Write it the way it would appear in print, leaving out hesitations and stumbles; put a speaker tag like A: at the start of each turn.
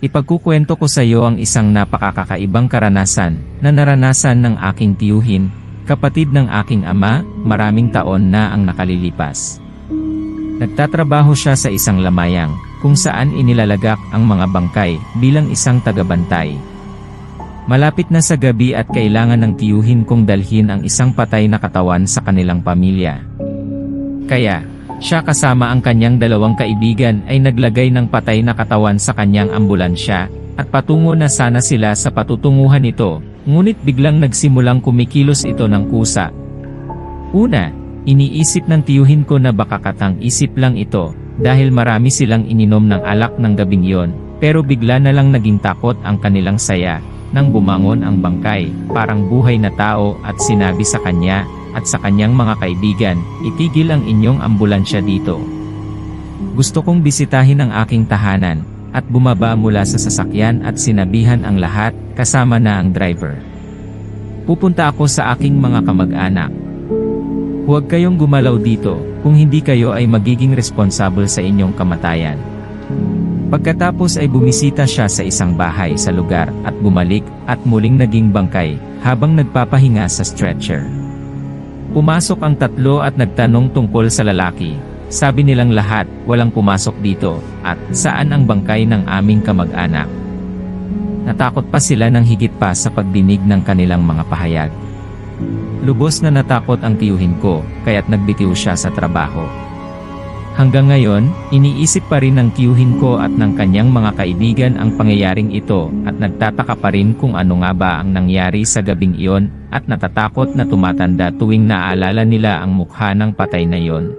A: Ipagkukwento ko sa iyo ang isang napakakakaibang karanasan na naranasan ng aking tiyuhin, kapatid ng aking ama, maraming taon na ang nakalilipas. Nagtatrabaho siya sa isang lamayang, kung saan inilalagak ang mga bangkay bilang isang tagabantay. Malapit na sa gabi at kailangan ng tiyuhin kong dalhin ang isang patay na katawan sa kanilang pamilya. Kaya, siya kasama ang kanyang dalawang kaibigan ay naglagay ng patay na katawan sa kanyang ambulansya, at patungo na sana sila sa patutunguhan ito, ngunit biglang nagsimulang kumikilos ito ng kusa. Una, iniisip ng tiyuhin ko na baka katang-isip lang ito, dahil marami silang ininom ng alak ng gabing iyon, pero bigla na lang naging takot ang kanilang saya, nang bumangon ang bangkay, parang buhay na tao at sinabi sa kanya, at sa kanyang mga kaibigan, itigil ang inyong ambulansya dito. Gusto kong bisitahin ang aking tahanan, at bumaba mula sa sasakyan at sinabihan ang lahat, kasama na ang driver. Pupunta ako sa aking mga kamag-anak. Huwag kayong gumalaw dito, kung hindi kayo ay magiging responsable sa inyong kamatayan. Pagkatapos ay bumisita siya sa isang bahay sa lugar at bumalik at muling naging bangkay habang nagpapahinga sa stretcher. Pumasok ang tatlo at nagtanong tungkol sa lalaki. Sabi nilang lahat, walang pumasok dito, at saan ang bangkay ng aming kamag-anak. Natakot pa sila ng higit pa sa pagdinig ng kanilang mga pahayag. Lubos na natakot ang tiyuhin ko, kaya't nagbitiw siya sa trabaho. Hanggang ngayon, iniisip pa rin ng tiyuhin ko at ng kanyang mga kaibigan ang pangyayaring ito at nagtataka pa rin kung ano nga ba ang nangyari sa gabing iyon at natatakot na tumatanda tuwing naaalala nila ang mukha ng patay na iyon.